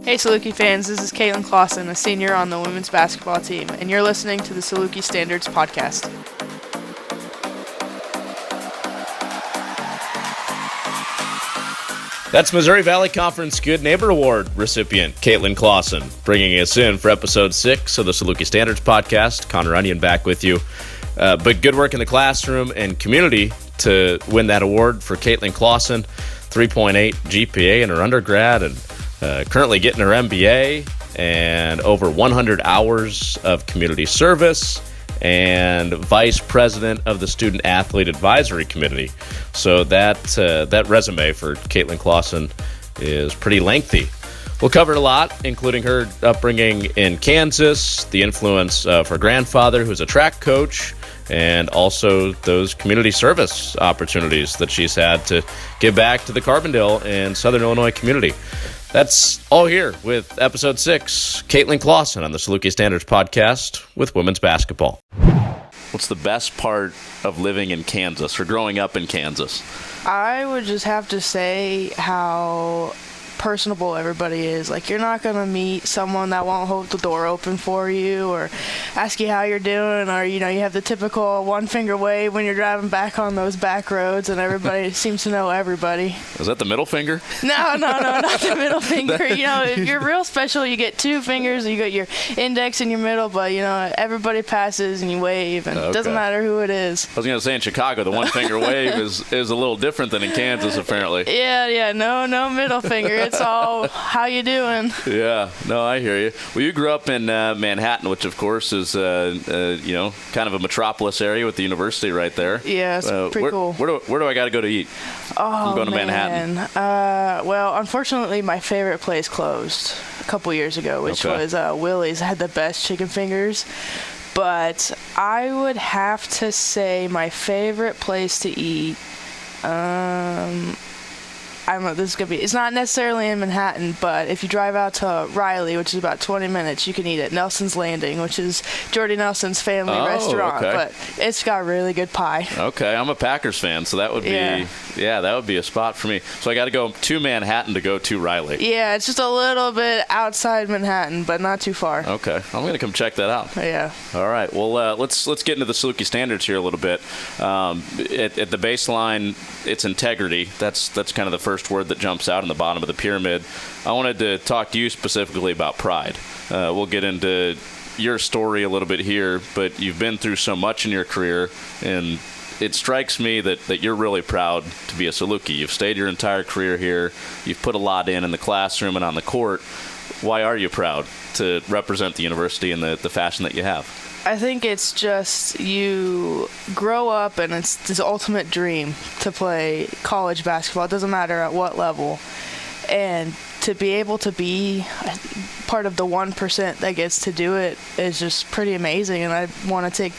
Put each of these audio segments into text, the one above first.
Hey Saluki fans, this is Caitlyn Claussen, a senior on the women's basketball team, and you're listening to the Saluki Standards Podcast. That's Missouri Valley Conference Good Neighbor Award recipient Caitlyn Claussen, bringing us in for episode 6 of the Saluki Standards Podcast. Connor Onion back with you. But good work in the classroom and community to win that award for Caitlyn Claussen. 3.8 GPA in her undergrad and currently getting her MBA and over 100 hours of community service and vice president of the Student-Athlete Advisory Committee. So that resume for Caitlyn Claussen is pretty lengthy. We'll cover a lot, including her upbringing in Kansas, the influence of her grandfather, who's a track coach, and also those community service opportunities that she's had to give back to the Carbondale and Southern Illinois community. That's all here with episode 6, Caitlyn Claussen on the Saluki Standards Podcast with women's basketball. What's the best part of living in Kansas or growing up in Kansas? I would just have to say how personable everybody is. Like, you're not going to meet someone that won't hold the door open for you or ask you how you're doing, or, you have the typical one finger wave when you're driving back on those back roads and everybody seems to know everybody. Is that the middle finger? No, not the middle finger. If you're real special, you get 2 fingers, you got your index and your middle, but, everybody passes and you wave, and it doesn't matter who it is. I was going to say, in Chicago, the one finger wave is a little different than in Kansas, apparently. Yeah, no middle finger. It's all, how you doing? Yeah, no, I hear you. Well, you grew up in Manhattan, which, of course, is, kind of a metropolis area with the university right there. Yeah, it's pretty cool. Where do I got to go to eat? Oh, I'm going to Manhattan. Well, unfortunately, my favorite place closed a couple years ago, which was Willie's. I had the best chicken fingers. But I would have to say my favorite place to eat, I don't know, this is going to be, it's not necessarily in Manhattan, but if you drive out to Riley, which is about 20 minutes, you can eat at Nelson's Landing, which is Jordy Nelson's family restaurant, but it's got really good pie. Okay, I'm a Packers fan, so that would be, that would be a spot for me. So I got to go to Manhattan to go to Riley. Yeah, it's just a little bit outside Manhattan, but not too far. Okay, I'm going to come check that out. Yeah. All right, well, let's get into the Saluki Standards here a little bit. At the baseline, it's integrity. That's kind of the first word that jumps out in the bottom of the pyramid. I wanted to talk to you specifically about pride. We'll get into your story a little bit here, but you've been through so much in your career, and it strikes me that you're really proud to be a Saluki. You've stayed your entire career here. You've put a lot in the classroom and on the court. Why are you proud to represent the university in the fashion that you have? I think it's just you grow up and it's this ultimate dream to play college basketball. It doesn't matter at what level. And to be able to be part of the 1% that gets to do it is just pretty amazing. And I want to take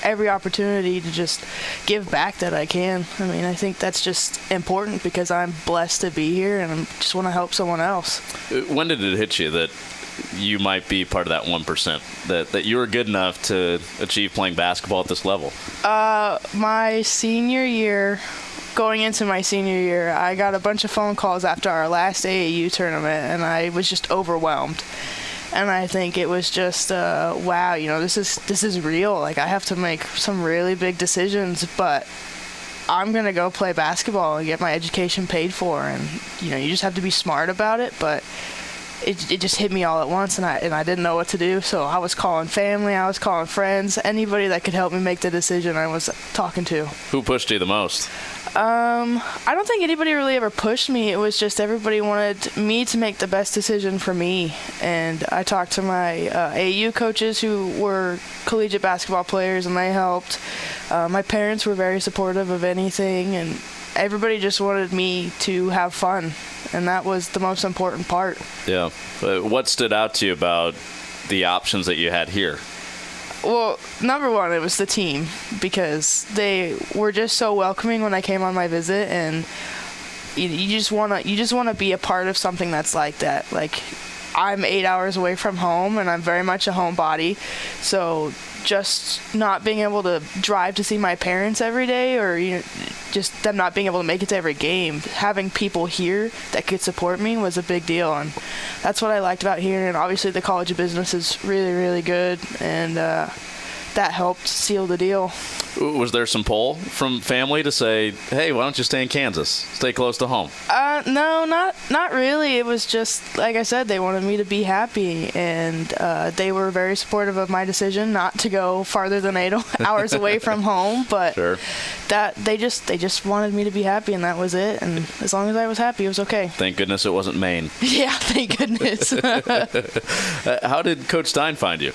every opportunity to just give back that I can. I mean, I think that's just important because I'm blessed to be here and I just want to help someone else. When did it hit you that you might be part of that 1%, that you were good enough to achieve playing basketball at this level? My senior year, going into my senior year, I got a bunch of phone calls after our last AAU tournament, and I was just overwhelmed. And I think it was just, wow, this is real. Like, I have to make some really big decisions, but I'm going to go play basketball and get my education paid for. And, you just have to be smart about it, but it just hit me all at once, and I didn't know what to do. So I was calling family, I was calling friends, anybody that could help me make the decision I was talking to. Who pushed you the most? I don't think anybody really ever pushed me. It was just everybody wanted me to make the best decision for me. And I talked to my AAU coaches who were collegiate basketball players, and they helped. My parents were very supportive of anything, and everybody just wanted me to have fun, and that was the most important part. Yeah. What stood out to you about the options that you had here? Well, number one, it was the team, because they were just so welcoming when I came on my visit, and you just want to be a part of something that's like that. Like, I'm 8 hours away from home, and I'm very much a homebody, so just not being able to drive to see my parents every day, or just them not being able to make it to every game, having people here that could support me was a big deal. And that's what I liked about here. And obviously the College of Business is really, really good, and that helped seal the deal. Was there some pull from family to say, hey, why don't you stay in Kansas? Stay close to home? No, not really. It was just, like I said, they wanted me to be happy, and they were very supportive of my decision not to go farther than 8 hours away from home. But sure. that they just wanted me to be happy, and that was it. And as long as I was happy, it was okay. Thank goodness it wasn't Maine. Yeah, thank goodness. How did Coach Stein find you?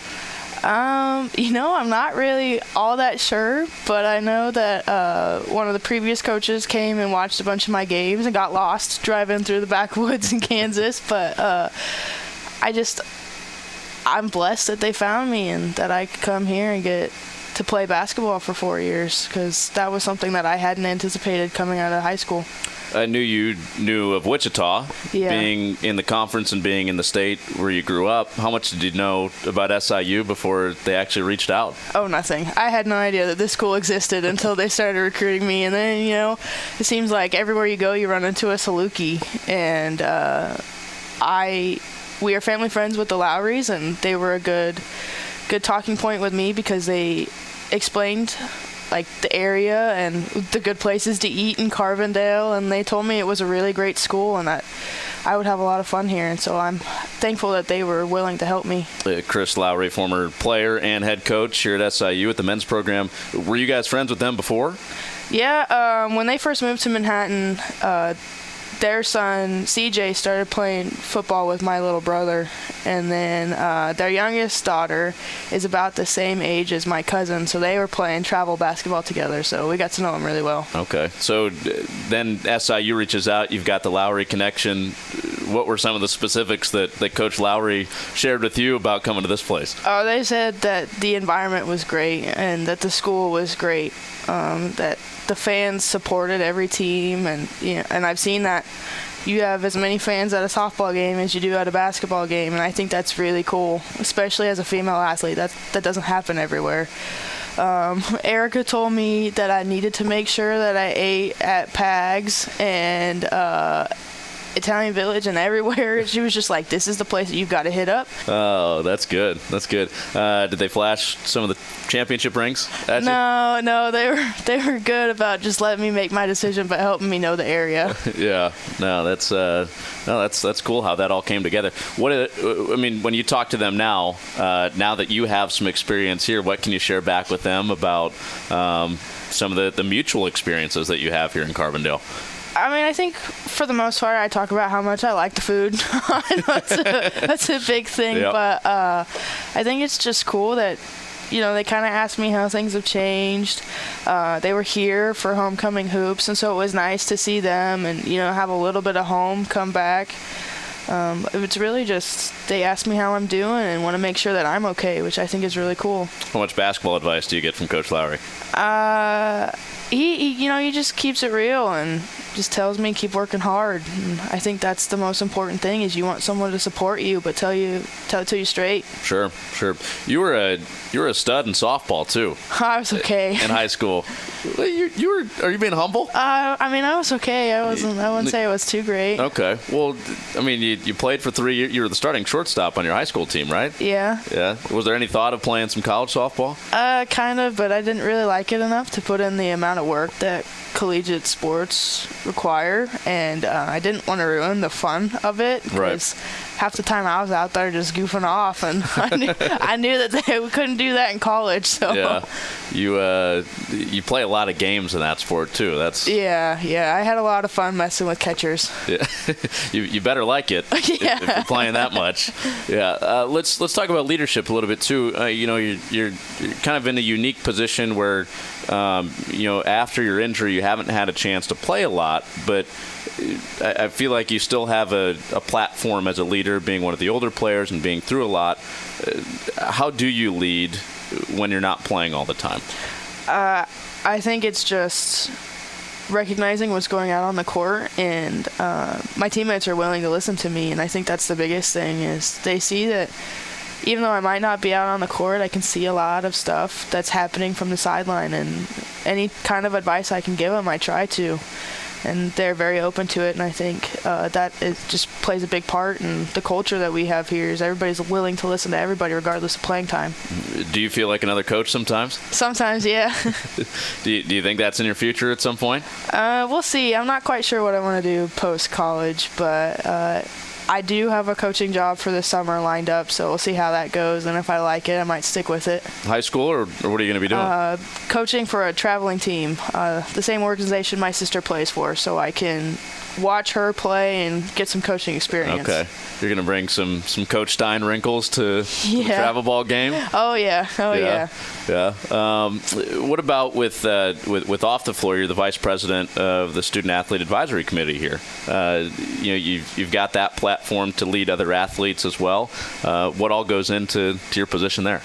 I'm not really all that sure, but I know that one of the previous coaches came and watched a bunch of my games and got lost driving through the backwoods in Kansas. But I'm blessed that they found me and that I could come here and get to play basketball for 4 years, because that was something that I hadn't anticipated coming out of high school. I knew you knew of Wichita, being in the conference and being in the state where you grew up. How much did you know about SIU before they actually reached out? Oh, nothing. I had no idea that this school existed until they started recruiting me. And then, it seems like everywhere you go, you run into a Saluki. And we are family friends with the Lowrys, and they were a good talking point with me because they explained like the area and the good places to eat in Carbondale, and they told me it was a really great school and that I would have a lot of fun here, and so I'm thankful that they were willing to help me. Chris Lowry, former player and head coach here at SIU at the men's program. Were you guys friends with them before? Yeah, when they first moved to Manhattan, their son, CJ, started playing football with my little brother. And then their youngest daughter is about the same age as my cousin, so they were playing travel basketball together, so we got to know them really well. Okay. So then SIU reaches out. You've got the Lowry connection. What were some of the specifics that Coach Lowry shared with you about coming to this place? Oh, they said that the environment was great and that the school was great, that the fans supported every team, and and I've seen that you have as many fans at a softball game as you do at a basketball game, and I think that's really cool, especially as a female athlete. That doesn't happen everywhere. Erica told me that I needed to make sure that I ate at PAGS and Italian Village and everywhere. She was just like, this is the place that you've got to hit up. Oh, that's good. That's good. Did they flash some of the championship rings at you? No, they were good about just letting me make my decision, but helping me know the area. Yeah, that's cool how that all came together. When you talk to them now that you have some experience here, what can you share back with them about some of the mutual experiences that you have here in Carbondale? I think for the most part, I talk about how much I like the food. That's a big thing. Yep. But I think it's just cool that, they kind of asked me how things have changed. They were here for homecoming hoops, and so it was nice to see them and, have a little bit of home come back. It's really just they ask me how I'm doing and want to make sure that I'm okay, which I think is really cool. How much basketball advice do you get from Coach Lowry? He just keeps it real and just tells me keep working hard. And I think that's the most important thing is you want someone to support you, but tell it to you straight. Sure. You were a stud in softball too. I was okay in high school. Are you being humble? I was okay. I wouldn't say I was too great. Okay. Well, you played for 3 years. You were the starting shortstop on your high school team, right? Yeah. Yeah. Was there any thought of playing some college softball? Kind of, but I didn't really like it enough to put in the amount of work that collegiate sports require, and I didn't want to ruin the fun of it because half the time I was out there just goofing off, and I knew that we couldn't do that in college. So yeah, you play a lot of games in that sport too. Yeah. I had a lot of fun messing with catchers. Yeah, you better like it if you're playing that much. Yeah, let's talk about leadership a little bit too. You're kind of in a unique position where after your injury, you haven't had a chance to play a lot, but I feel like you still have a platform as a leader, being one of the older players and being through a lot. How do you lead when you're not playing all the time? I think it's just recognizing what's going on the court, and my teammates are willing to listen to me, and I think that's the biggest thing is they see that even though I might not be out on the court, I can see a lot of stuff that's happening from the sideline, and any kind of advice I can give them, I try to. and they're very open to it. And I think that it just plays a big part in the culture that we have here. Is everybody's willing to listen to everybody regardless of playing time. Do you feel like another coach sometimes? Sometimes, yeah. Do you think that's in your future at some point? We'll see. I'm not quite sure what I want to do post-college, but I do have a coaching job for this summer lined up, so we'll see how that goes. And if I like it, I might stick with it. High school, or what are you going to be doing? Coaching for a traveling team, the same organization my sister plays for, so I can watch her play and get some coaching experience. Okay. You're going to bring some Coach Stein wrinkles to the travel ball game? Oh, yeah. Yeah. What about with off the floor? You're the vice president of the Student Athlete Advisory Committee here. You've got that platform to lead other athletes as well. What all goes into your position there?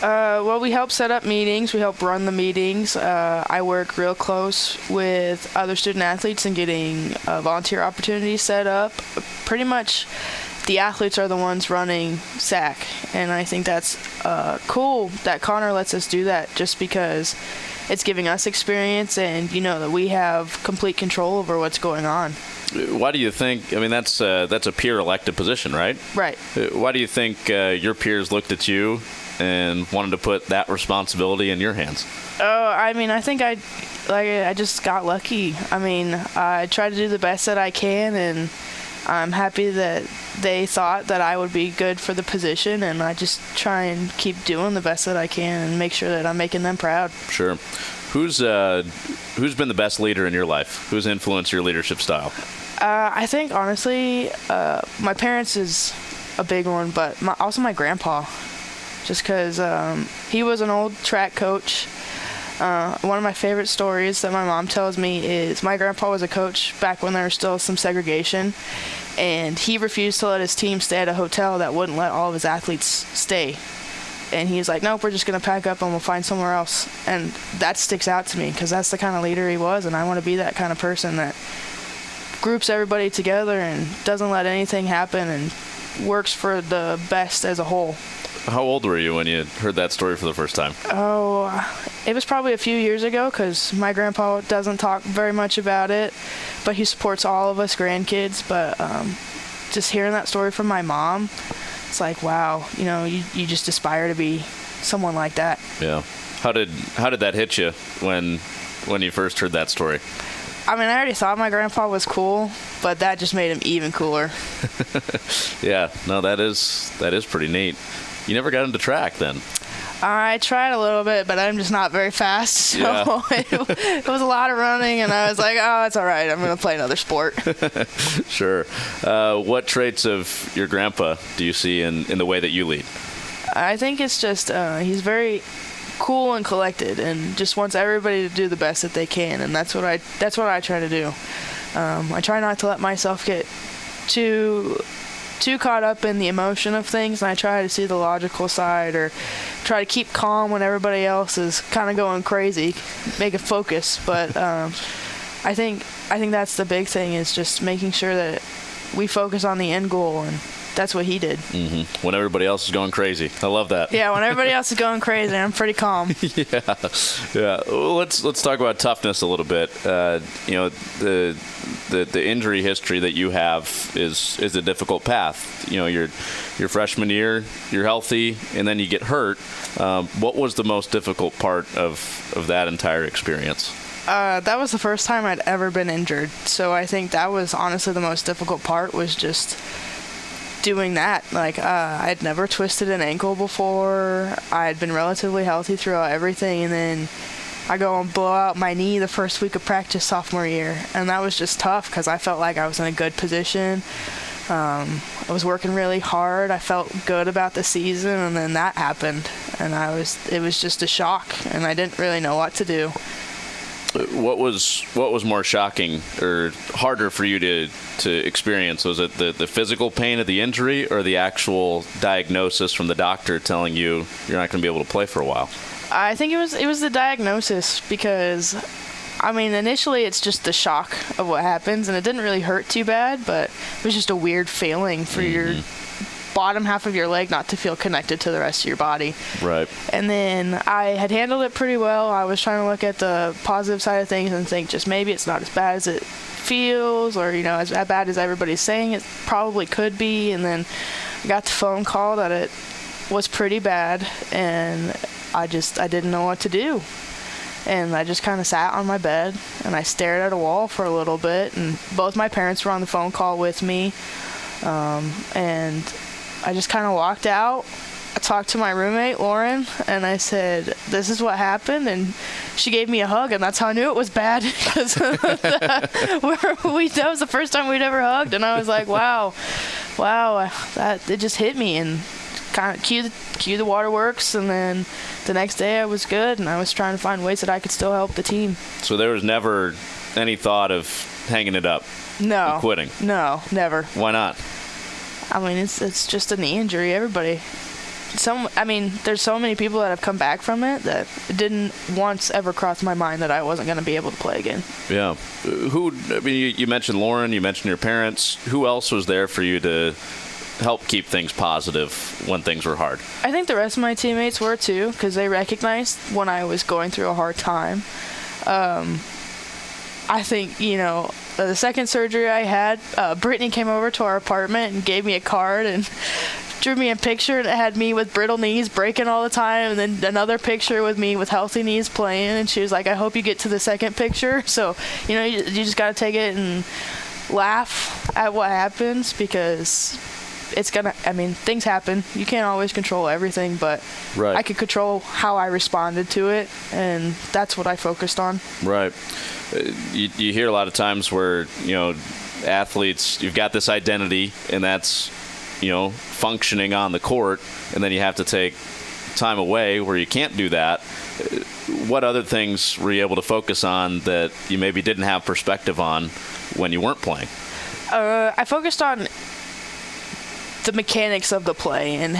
Well, we help set up meetings. We help run the meetings. I work real close with other student athletes and getting volunteer opportunities set up. Pretty much the athletes are the ones running SAC, and I think that's cool that Connor lets us do that, just because it's giving us experience and that we have complete control over what's going on. Why do you think, that's a peer elected position, right? Right. Why do you think your peers looked at you and wanted to put that responsibility in your hands? I think I just got lucky. I try to do the best that I can, and I'm happy that they thought that I would be good for the position, and I just try and keep doing the best that I can and make sure that I'm making them proud. Sure. Who's been the best leader in your life? Who's influenced your leadership style? I think, honestly, my parents is a big one, but also my grandpa. Just because he was an old track coach. One of my favorite stories that my mom tells me is my grandpa was a coach back when there was still some segregation, and he refused to let his team stay at a hotel that wouldn't let all of his athletes stay. And he's like, nope, we're just going to pack up and we'll find somewhere else. And that sticks out to me because that's the kind of leader he was, and I want to be that kind of person that groups everybody together and doesn't let anything happen and works for the best as a whole. How old were you when you heard that story for the first time? It was probably a few years ago, because my grandpa doesn't talk very much about it, but he supports all of us grandkids. But just hearing that story from my mom, it's like, wow, you just aspire to be someone like that. Yeah. How did that hit you when you first heard that story? I already thought my grandpa was cool, but that just made him even cooler. Yeah. No, that is pretty neat. You never got into track then? I tried a little bit, but I'm just not very fast. So yeah. It was a lot of running, and I was like, oh, it's all right. I'm going to play another sport. Sure. What traits of your grandpa do you see in the way that you lead? I think it's just he's very cool and collected, and just wants everybody to do the best that they can, and that's what I try to do. I try not to let myself get too caught up in the emotion of things, and I try to see the logical side, or try to keep calm when everybody else is kind of going crazy, make a focus. But I think that's the big thing, is just making sure that we focus on the end goal, and that's what he did. Mm-hmm. When everybody else is going crazy. I love that. Yeah, when everybody else is going crazy, I'm pretty calm. Yeah. Well, let's talk about toughness a little bit. The injury history that you have is a difficult path. Your freshman year, you're healthy, and then you get hurt. What was the most difficult part of that entire experience? That was the first time I'd ever been injured. So I think that was honestly the most difficult part, was just doing that. I'd never twisted an ankle before. I had been relatively healthy throughout everything, and then I go and blow out my knee the first week of practice sophomore year, and that was just tough because I felt like I was in a good position. I was working really hard. I felt good about the season, and then that happened, and it was just a shock, and I didn't really know what to do. What was more shocking or harder for you to experience? Was it the physical pain of the injury, or the actual diagnosis from the doctor telling you you're not going to be able to play for a while? I think it was the diagnosis, because initially it's just the shock of what happens, and it didn't really hurt too bad, but it was just a weird feeling for your bottom half of your leg not to feel connected to the rest of your body. Right. And then I had handled it pretty well. I was trying to look at the positive side of things and think just maybe it's not as bad as it feels, or, as bad as everybody's saying it probably could be. And then I got the phone call that it was pretty bad, and I didn't know what to do. And I just kind of sat on my bed, and I stared at a wall for a little bit, and both my parents were on the phone call with me. And I just kind of walked out. I talked to my roommate, Lauren, and I said, this is what happened, and she gave me a hug, and that's how I knew it was bad, because that was the first time we'd ever hugged, and I was like, wow, it just hit me, and kind of cue the waterworks, and then the next day I was good, and I was trying to find ways that I could still help the team. So there was never any thought of hanging it up? No. And quitting? No, never. Why not? I mean, it's just a knee injury. There's so many people that have come back from it that it didn't once ever cross my mind that I wasn't going to be able to play again. Yeah. You mentioned Lauren, you mentioned your parents. Who else was there for you to help keep things positive when things were hard? I think the rest of my teammates were too, because they recognized when I was going through a hard time. I think, the second surgery I had, Brittany came over to our apartment and gave me a card and drew me a picture, and it had me with brittle knees breaking all the time, and then another picture with me with healthy knees playing, and she was like, I hope you get to the second picture. So, you just got to take it and laugh at what happens, because things happen. You can't always control everything, but right. I could control how I responded to it, and that's what I focused on. Right. You hear a lot of times where, athletes, you've got this identity, and that's, functioning on the court, and then you have to take time away where you can't do that. What other things were you able to focus on that you maybe didn't have perspective on when you weren't playing? I focused on the mechanics of the play and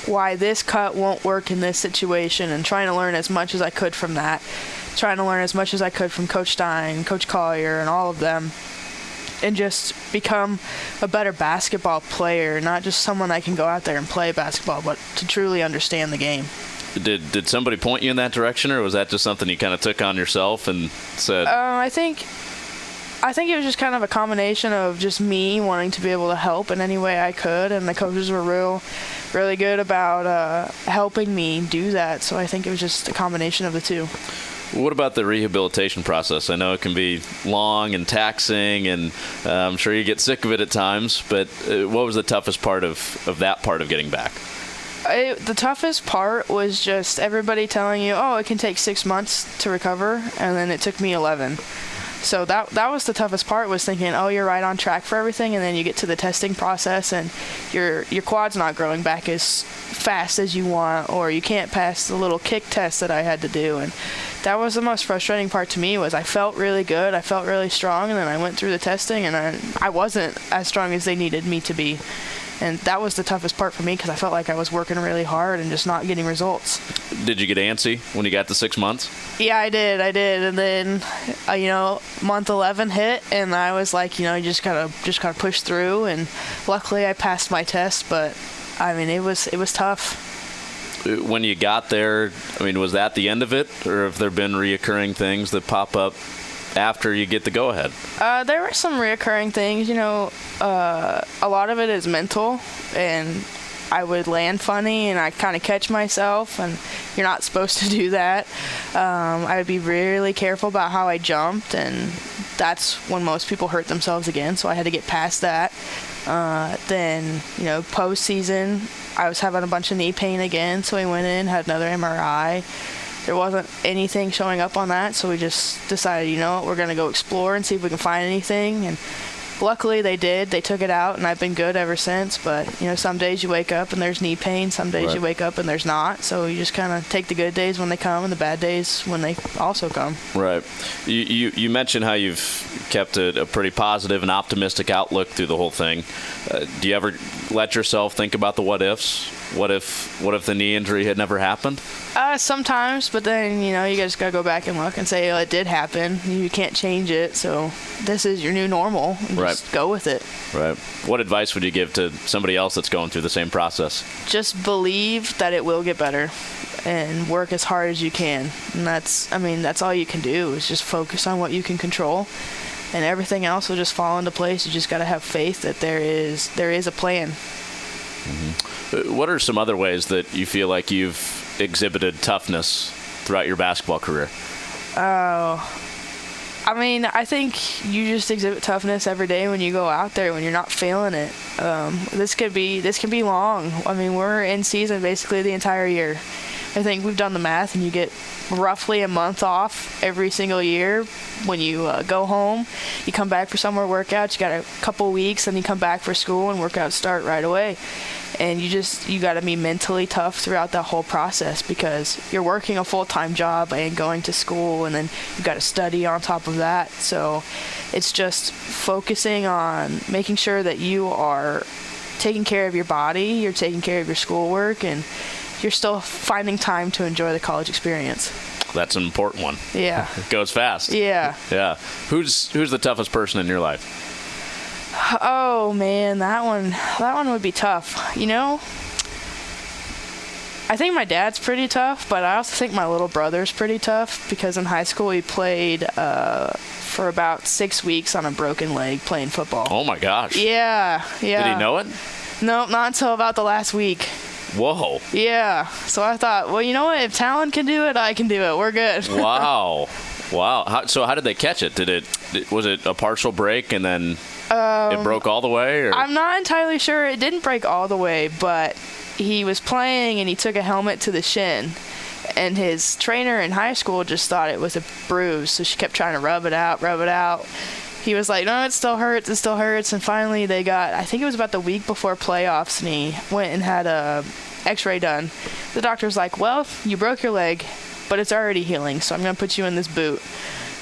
why this cut won't work in this situation, and trying to learn as much as I could from that. Trying to learn as much as I could from Coach Stein, Coach Collier, and all of them, and just become a better basketball player, not just someone that can go out there and play basketball, but to truly understand the game. Did somebody point you in that direction, or was that just something you kind of took on yourself and said? I think it was just kind of a combination of just me wanting to be able to help in any way I could, and the coaches were really good about helping me do that. So I think it was just a combination of the two. What about the rehabilitation process? I know it can be long and taxing, and I'm sure you get sick of it at times, but what was the toughest part of that part of getting back? The toughest part was just everybody telling you, it can take 6 months to recover, and then it took me 11. So that was the toughest part, was thinking, you're right on track for everything, and then you get to the testing process, and your quad's not growing back as fast as you want, or you can't pass the little kick test that I had to do. And that was the most frustrating part to me, was I felt really good, I felt really strong, and then I went through the testing, and I wasn't as strong as they needed me to be. And that was the toughest part for me, because I felt like I was working really hard and just not getting results. Did you get antsy when you got to 6 months? Yeah, I did. And then, month 11 hit, and I was like, you just gotta push through. And luckily, I passed my test. But it was tough. When you got there, was that the end of it, or have there been reoccurring things that pop up after you get the go-ahead? There were some reoccurring things. A lot of it is mental, and I would land funny, and I kind of catch myself, and you're not supposed to do that. I would be really careful about how I jumped, and that's when most people hurt themselves again, so I had to get past that. Then, postseason, I was having a bunch of knee pain again, so we went in, had another MRI. There wasn't anything showing up on that, so we just decided, we're going to go explore and see if we can find anything. And luckily they did. They took it out, and I've been good ever since. But, some days you wake up and there's knee pain. Some days you wake up and there's not. So you just kind of take the good days when they come and the bad days when they also come. Right. You mentioned how you've kept a pretty positive and optimistic outlook through the whole thing. Do you ever let yourself think about the what-ifs? What if the knee injury had never happened? Sometimes, but then, you just got to go back and look and say, it did happen. You can't change it, so this is your new normal. Just go with it. Right. What advice would you give to somebody else that's going through the same process? Just believe that it will get better and work as hard as you can. And that's all you can do, is just focus on what you can control and everything else will just fall into place. You just got to have faith that there is a plan. Mm-hmm. What are some other ways that you feel like you've exhibited toughness throughout your basketball career? I mean, I think you just exhibit toughness every day when you go out there, when you're not feeling it. This can be long. I mean, we're in season basically the entire year. I think we've done the math, and you get roughly a month off every single year. When you go home, you come back for summer workouts, you got a couple weeks, and you come back for school, and workouts start right away. And you got to be mentally tough throughout that whole process, because you're working a full-time job and going to school, and then you've got to study on top of that. So it's just focusing on making sure that you are taking care of your body, you're taking care of your schoolwork, and you're still finding time to enjoy the college experience. That's an important one. Yeah. It goes fast. Yeah. Yeah. Who's the toughest person in your life? Oh man, that one would be tough. You know, I think my dad's pretty tough, but I also think my little brother's pretty tough, because in high school he played for about 6 weeks on a broken leg playing football. Oh my gosh. Yeah. Did he know it? No, not until about the last week. Whoa. Yeah. So I thought, well, you know what? If Talon can do it, I can do it. We're good. Wow. So how did they catch it? Was it a partial break and then it broke all the way? Or? I'm not entirely sure. It didn't break all the way, but he was playing and he took a helmet to the shin. And his trainer in high school just thought it was a bruise, so she kept trying to rub it out. He was like, no, it still hurts. And finally I think it was about the week before playoffs, and he went and had a x-ray done. The doctor's like, well, you broke your leg, but it's already healing, so I'm going to put you in this boot.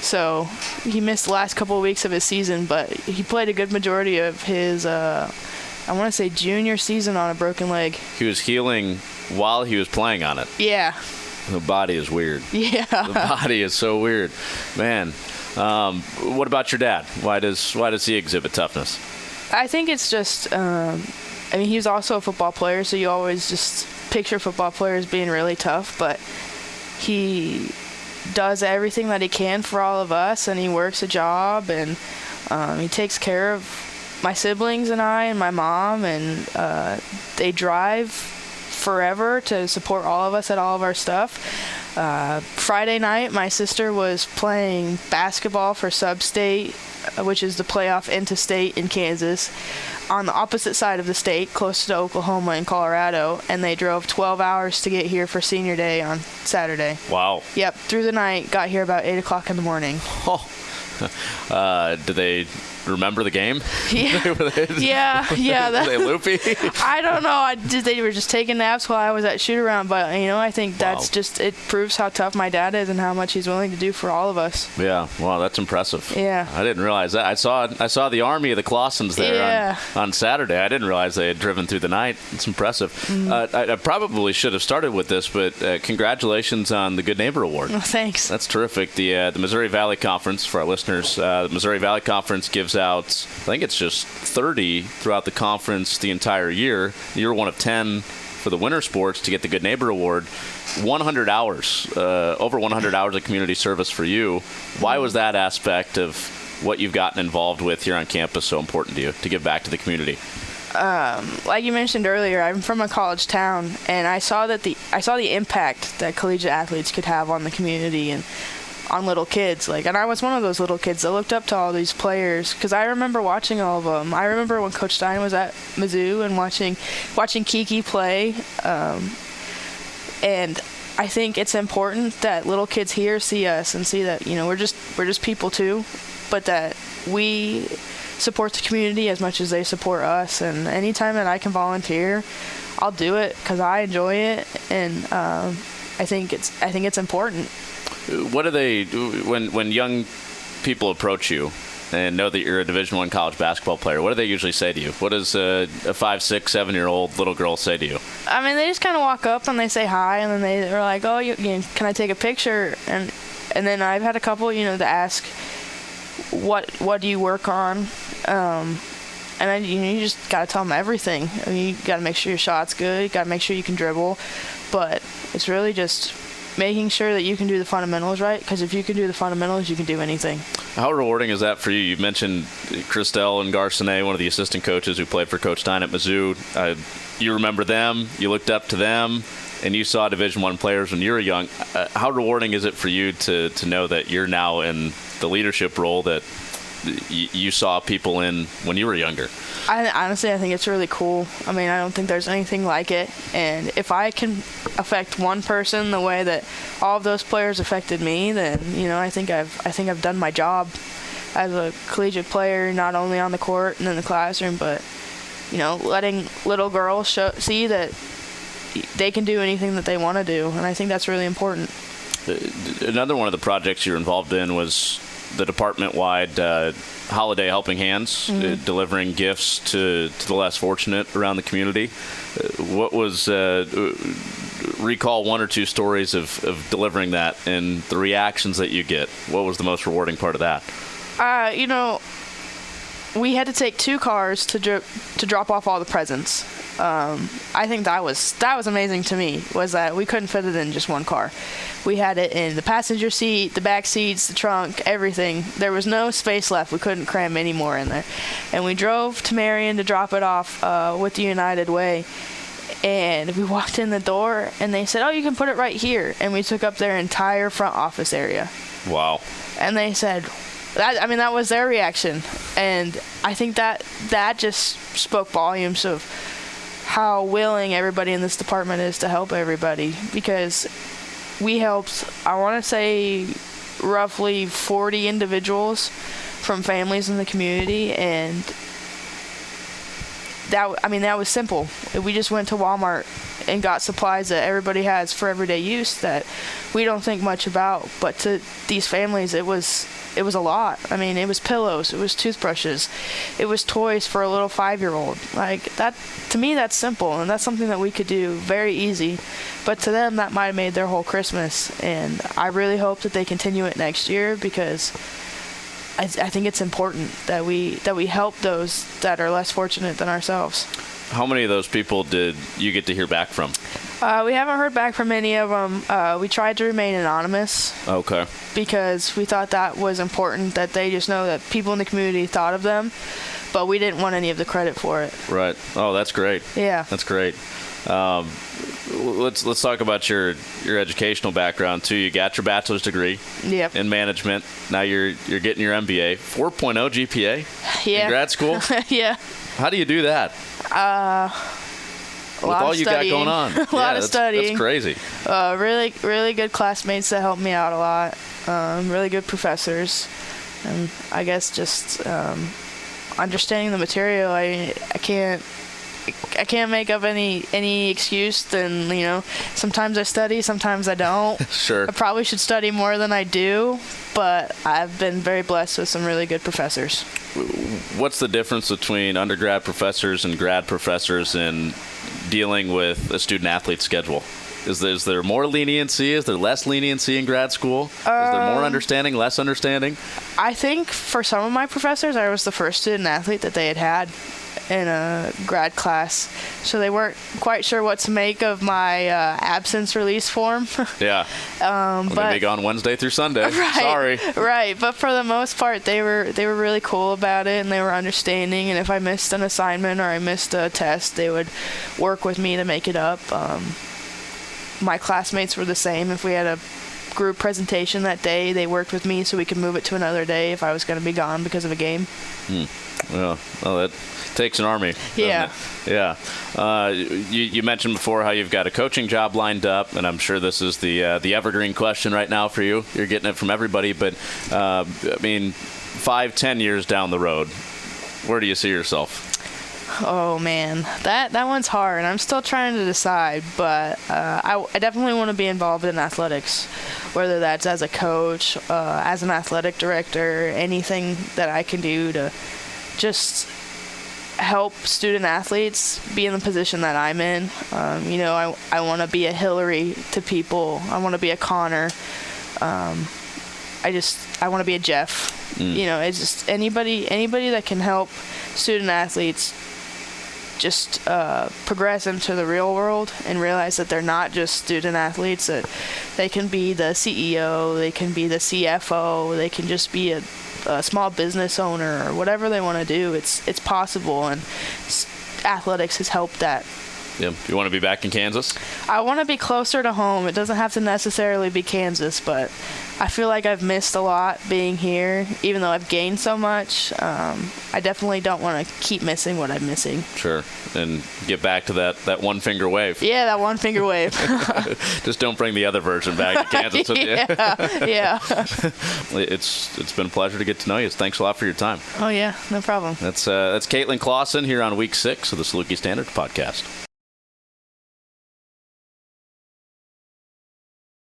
So he missed the last couple of weeks of his season, but he played a good majority of his, I want to say, junior season on a broken leg. He was healing while he was playing on it. Yeah. The body is weird. Yeah. The body is so weird. Man. What about your dad? Why does he exhibit toughness? I think it's just, he was also a football player, so you always just picture football players being really tough, but he does everything that he can for all of us, and he works a job, and he takes care of my siblings and I and my mom, and they drive forever to support all of us at all of our stuff. Friday night, my sister was playing basketball for Sub-State, which is the playoff into state in Kansas, on the opposite side of the state, close to Oklahoma and Colorado, and they drove 12 hours to get here for senior day on Saturday. Wow. Yep, through the night, got here about 8 o'clock in the morning. Oh. Do they remember the game? Yeah. Were they loopy? I don't know. They were just taking naps while I was at shoot-around, but, I think that's just, it proves how tough my dad is and how much he's willing to do for all of us. Yeah. Wow, that's impressive. Yeah. I didn't realize that. I saw the army of the Claussens there on Saturday. I didn't realize they had driven through the night. It's impressive. Mm-hmm. I probably should have started with this, but congratulations on the Good Neighbor Award. Oh, thanks. That's terrific. The Missouri Valley Conference, for our listeners, the Missouri Valley Conference gives out, I think it's just 30 throughout the conference the entire year. You're one of 10 for the winter sports to get the Good Neighbor Award. 100 hours, over 100 hours of community service for you. Why was that aspect of what you've gotten involved with here on campus so important to you, to give back to the community? Like you mentioned earlier, I'm from a college town, and I saw the impact that collegiate athletes could have on the community and on little kids. And I was one of those little kids that looked up to all these players, because I remember watching all of them. I remember when Coach Stein was at Mizzou and watching Kiki play, and I think it's important that little kids here see us and see that we're just people too, but that we support the community as much as they support us. And anytime that I can volunteer, I'll do it because I enjoy it, and I think it's important. What do they, when young people approach you and know that you're a Division I college basketball player, what do they usually say to you? What does a 5, 6, 7-year-old little girl say to you? They just kind of walk up and they say hi, and then they're like, oh, can I take a picture? And then I've had a couple, to ask, what do you work on? And you just got to tell them everything. You got to make sure your shot's good. You got to make sure you can dribble. But it's really just making sure that you can do the fundamentals right, because if you can do the fundamentals, you can do anything. How rewarding is that for you? You mentioned Christelle and Garcinet, one of the assistant coaches who played for Coach Stein at Mizzou. You remember them, you looked up to them, and you saw Division I players when you were young. How rewarding is it for you to know that you're now in the leadership role that you saw people in when you were younger? Honestly, I think it's really cool. I mean, I don't think there's anything like it. And if I can affect one person the way that all of those players affected me, then I think I've done my job as a collegiate player, not only on the court and in the classroom, but letting little girls see that they can do anything that they want to do. And I think that's really important. Another one of the projects you're involved in was the department-wide Holiday Helping Hands, delivering gifts to the less fortunate around the community. What was recall one or two stories of delivering that and the reactions that you get? What was the most rewarding part of that? We had to take 2 cars to drop off all the presents. I think that was amazing to me, was that we couldn't fit it in just one car. We had it in the passenger seat, the back seats, the trunk, everything. There was no space left. We couldn't cram any more in there. And we drove to Marion to drop it off with the United Way. And we walked in the door, and they said, "Oh, you can put it right here." And we took up their entire front office area. Wow. And they said, that was their reaction. And I think that just spoke volumes of how willing everybody in this department is to help everybody, because we helped, I want to say, roughly 40 individuals from families in the community, and that was simple. We just went to Walmart and got supplies that everybody has for everyday use that we don't think much about, but to these families it was a lot. I mean, it was pillows, it was toothbrushes, it was toys for a little 5-year-old. Like that, to me, that's simple, and that's something that we could do very easy. But to them, that might have made their whole Christmas. And I really hope that they continue it next year, because I think it's important that we help those that are less fortunate than ourselves. How many of those people did you get to hear back from? We haven't heard back from any of them. We tried to remain anonymous. Okay. Because we thought that was important, that they just know that people in the community thought of them, but we didn't want any of the credit for it. Right. Oh, that's great. Yeah. That's great. Let's talk about your educational background too. You got your bachelor's degree in management. Now you're getting your MBA. 4.0 GPA in grad school. Yeah. How do you do that? With all you got going on. a lot of studying. That's crazy. Really, really good classmates that helped me out a lot. Really good professors, and I guess just understanding the material. I can't make up any excuse. Then sometimes I study, sometimes I don't. Sure. I probably should study more than I do, but I've been very blessed with some really good professors. What's the difference between undergrad professors and grad professors in dealing with a student-athlete schedule? Is there more leniency? Is there less leniency in grad school? Is there more understanding, less understanding? I think for some of my professors, I was the first student-athlete that they had in a grad class, so they weren't quite sure what to make of my absence release form. Yeah. I'm gonna be gone Wednesday through Sunday. Right, sorry. Right, but for the most part, they were really cool about it, and they were understanding. And if I missed an assignment or I missed a test, they would work with me to make it up. My classmates were the same. If we had a group presentation that day, they worked with me so we could move it to another day if I was going to be gone because of a game. Well, that takes an army. Yeah. Yeah. You mentioned before how you've got a coaching job lined up, and I'm sure this is the evergreen question right now for you. You're getting it from everybody, but 5-10 years down the road, where do you see yourself? Oh man, that one's hard. I'm still trying to decide, but I definitely want to be involved in athletics, whether that's as a coach, as an athletic director, anything that I can do to just help student athletes be in the position that I'm in. I want to be a Hillary to people. I want to be a Connor. I want to be a Jeff. It's just anybody that can help student athletes just progress into the real world and realize that they're not just student athletes, that they can be the CEO, they can be the CFO, they can just be a small business owner or whatever they want to do. It's possible, and athletics has helped that. Yeah. You want to be back in Kansas? I want to be closer to home. It doesn't have to necessarily be Kansas, but I feel like I've missed a lot being here, even though I've gained so much. I definitely don't want to keep missing what I'm missing. Sure. And get back to that one finger wave. Yeah, that one finger wave. Just don't bring the other version back to Kansas with you. Yeah. It's been a pleasure to get to know you. Thanks a lot for your time. Oh, yeah, no problem. That's Caitlyn Claussen here on week 6 of the Saluki Standards Podcast.